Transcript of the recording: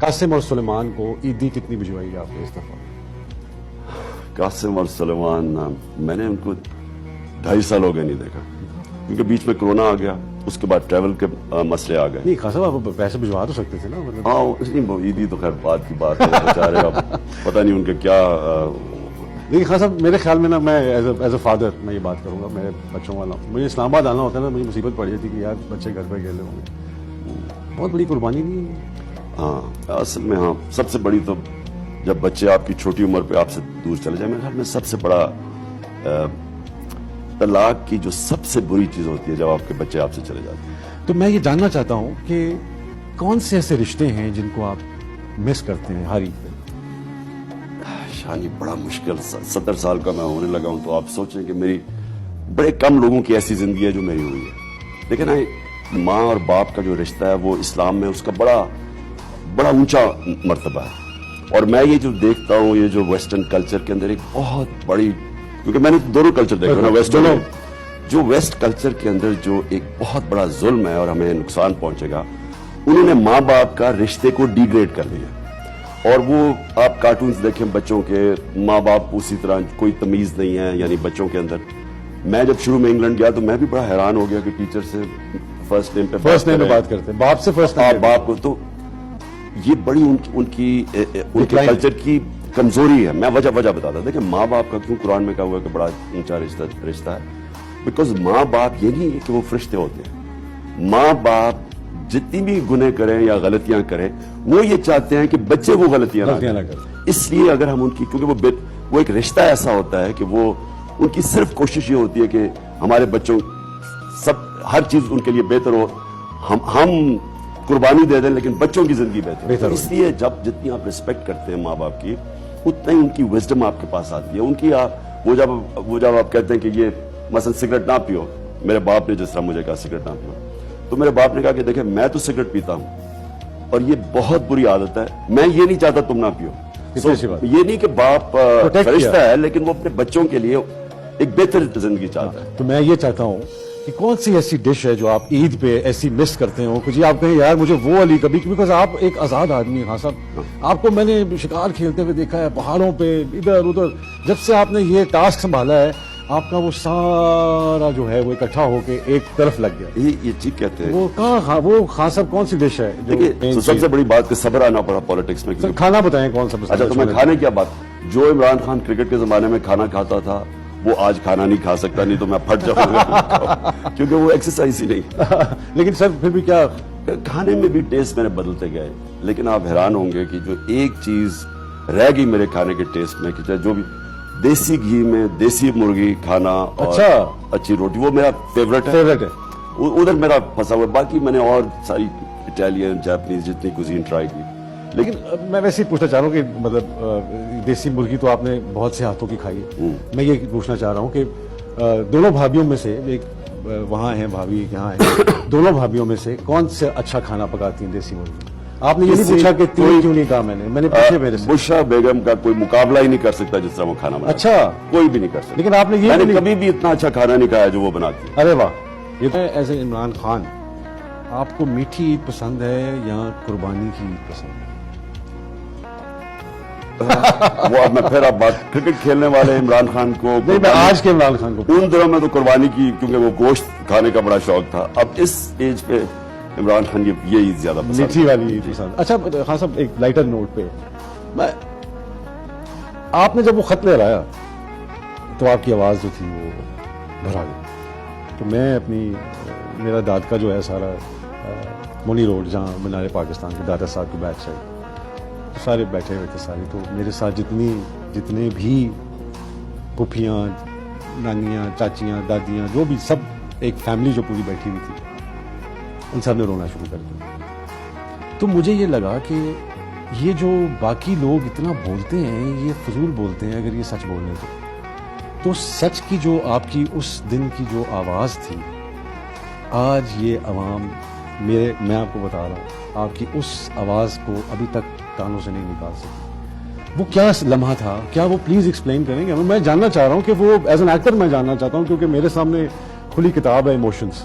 قاسم اور سلیمان کو عیدی کتنی بھجوائی آپ نے اس دفعہ؟ قاسم اور سلیمان میں نے ان کو 2.5 سال ہو گئے نہیں دیکھا، کیونکہ بیچ میں کرونا آ گیا، اس کے بعد ٹریول کے مسئلے آ گئے. نہیں خان صاحب آپ پیسے بھجوا تو سکتے تھے نا. ہاں عیدی تو خیر بات کی بات ہے، بیچارے اب پتہ نہیں ان کے کیا. لیکن خان صاحب میرے خیال میں نا، میں ایز اے فادر میں یہ بات کروں گا، میرے بچوں والا مجھے اسلام آباد آنا ہوتا ہے نا، مجھے مصیبت پڑ جاتی کہ یار بچے گھر پہ اکیلے ہوں گے. بہت بڑی قربانی نہیں ہے. ہاں اصل میں ہاں سب سے بڑی تو جب بچے آپ کی چھوٹی عمر پہ آپ سے دور چلے جائیں، میرے خیال میں سب سے بڑا طلاق کی جو سب سے بری چیز ہوتی ہے جب آپ کے بچے آپ سے چلے جاتے ہیں. تو میں یہ جاننا چاہتا ہوں کہ کون سے ایسے رشتے ہیں جن کو آپ مس کرتے ہیں ہر عید پہ؟ شانی بڑا مشکل 70 سال کا میں ہونے لگا ہوں تو آپ سوچیں کہ میری بڑے کم لوگوں کی ایسی زندگی ہے جو میری ہوئی ہے. لیکن ماں اور باپ کا جو رشتہ ہے وہ اسلام میں اس کا بڑا اونچا مرتبہ ہے. اور میں یہ جو دیکھتا ہوں، یہ جو ویسٹرن کلچر کے اندر ایک بہت بڑی، کیونکہ میں نے دونوں کلچر دیکھا نا، ویسٹرن جو ویسٹ کلچر کے اندر جو ایک بہت بڑا ظلم ہے اور ہمیں نقصان پہنچے گا، انہوں نے ماں باپ کا رشتے کو ڈی گریڈ کر دیا. اور وہ آپ کارٹونز دیکھیں بچوں کے، ماں باپ اسی طرح کوئی تمیز نہیں ہے یعنی بچوں کے اندر. میں جب شروع میں انگلینڈ گیا تو میں بھی بڑا حیران ہو گیا کہ ٹیچر سے فرسٹ نیم پہ بات کرتے ہیں، باپ سے فرسٹ نیم، باپ کو. تو یہ بڑی ان کے کلچر کی کمزوری ہے. میں وجہ بتاتا ہوں. دیکھیں ماں باپ کا کیوں قرآن میں کہا ہوا ہے کہ بڑا اونچا رشتہ ہے؟ بیکاز ماں باپ یہ نہیں ہے کہ وہ فرشتے ہوتے ہیں. ماں باپ جتنی بھی گناہ کریں یا غلطیاں کریں، وہ یہ چاہتے ہیں کہ بچے وہ غلطیاں نہ کریں. اس لیے اگر ہم ان کی، کیونکہ وہ ایک رشتہ ایسا ہوتا ہے کہ وہ ان کی صرف کوشش یہ ہوتی ہے کہ ہمارے بچوں ہر چیز ان کے لیے بہتر ہو، ہم قربانی دے دیں لیکن بچوں کی زندگی بہتر. اس لیے جتنی آپ ریسپیکٹ کرتے ہیں ماں باپ کی، اتنا ہی ان کی وزڈم آپ کے پاس آتی ہے. ان کی وہ جب آپ کہتے ہیں کہ یہ مثلا سگریٹ نہ پیو، میرے باپ نے جس طرح مجھے کہا سگریٹ نہ پیو، تو میرے باپ نے کہا کہ دیکھیں میں تو سگریٹ پیتا ہوں اور یہ بہت بری عادت ہے، میں یہ نہیں چاہتا تم نہ پیو. یہ نہیں کہ باپ فرشتہ ہے لیکن وہ اپنے بچوں کے لیے ایک بہتر زندگی چاہتا ہے. تو میں یہ چاہتا ہوں کہ کون سی ایسی ڈش ہے جو آپ عید پہ ایسی مس کرتے ہو، کچھ آپ کہیں یار مجھے وہ علی کبھی، بیکاز آپ ایک آزاد آدمی ہیں. ہاں صاحب آپ کو میں نے شکار کھیلتے ہوئے دیکھا ہے پہاڑوں پہ ادھر ادھر. جب سے آپ نے یہ ٹاسک سنبھالا ہے آپ کا وہ سارا جو ہے وہ اکٹھا ہو کے ایک طرف لگ گیا. یہ چیز کہتے ہیں وہ کہاں، وہ خان صاحب کون سی ڈش ہے جو سب سے بڑی بات کہ صبر آنا پڑا پالیٹکس میں. کھانا بتائیں کون سا. اچھا تو میں کھانے کیا بات، جو عمران خان کرکٹ کے زمانے میں کھانا کھاتا تھا وہ آج کھانا نہیں کھا سکتا، نہیں تو میں پھٹ جاؤں گا کیونکہ وہ ایکسرسائز ہی نہیں. لیکن سر پھر بھی کیا کھانے میں بھی ٹیسٹ میرے بدلتے گئے. لیکن آپ حیران ہوں گے کہ جو ایک چیز رہ گئی میرے کھانے کے ٹیسٹ میں، کہ جو بھی دیسی گھی میں دیسی مرغی کھانا اور اچھی روٹی، وہ میرا فیوریٹ ہے. ادھر میرا پھنسا ہوا. باقی میں نے اور ساری اٹیلین جاپنیز جتنی کوزین ٹرائی کی. لیکن میں ویسے ہی پوچھنا چاہ رہا ہوں کہ مطلب دیسی مرغی تو آپ نے بہت سے ہاتھوں کی کھائی ہے. میں یہ پوچھنا چاہ رہا ہوں کہ دونوں بھابھیوں میں سے، ایک وہاں ہیں بھابھی یہاں ہیں، دونوں بھابھیوں میں سے کون سے اچھا کھانا پکاتی ہیں دیسی مرغی؟ آپ نے یہ نہیں پوچھا کہ تین کیوں نہیں کہا، میں نے پوچھے میرے سے. بشرا بیگم کا کوئی مقابلہ ہی نہیں کر سکتا جس طرح وہ کھانا بناتی. اچھا کوئی بھی نہیں کر سکتا. لیکن آپ نے میں نے کبھی بھی اتنا اچھا کھانا نہیں کھایا جو وہ بناتی ہے. ارے واہ. یہ ایز اے عمران خان آپ کو میٹھی عید پسند ہے یا قربانی کی عید پسند ہے؟ وہ اب میں پھر اب بات کرکٹ کھیلنے والے عمران خان کو نہیں، میں آج کے عمران خان کو ان دنوں میں تو قربانی کی، کیونکہ وہ گوشت کھانے کا بڑا شوق تھا. اب اس ایج پہ عمران خان یہ عید زیادہ پسند، میٹھی والی عید پسند. اچھا خان صاحب ایک لائٹر نوٹ پہ، آپ نے جب وہ خط لے لایا تو آپ کی آواز جو تھی وہ بھرا گئی. تو میں میرا داد کا جو ہے سارا مونی روڈ جہاں مینار پاکستان کے دادا صاحب کے بیک سائڈ سارے بیٹھے ہوئے تھے سارے. تو میرے ساتھ جتنے بھی پھوپھیاں، نانیاں، چاچیاں، دادیاں، جو بھی سب ایک فیملی جو پوری بیٹھی ہوئی تھی، ان سب نے رونا شروع کر دیا. تو مجھے یہ لگا کہ یہ جو باقی لوگ اتنا بولتے ہیں یہ فضول بولتے ہیں اگر یہ سچ بولنے تو سچ کی جو آپ کی اس دن کی جو آواز تھی، آج یہ عوام میں آپ کو بتا رہا ہوں آپ کی اس آواز کو ابھی تک کانوں سے نہیں نکال سکتی. وہ کیا لمحہ تھا، کیا وہ پلیز ایکسپلین کریں گے؟ میں جاننا چاہ رہا ہوں کہ وہ ایز این ایکٹر میں جاننا چاہتا ہوں، کیونکہ میرے سامنے کھلی کتاب ہے ایموشنز.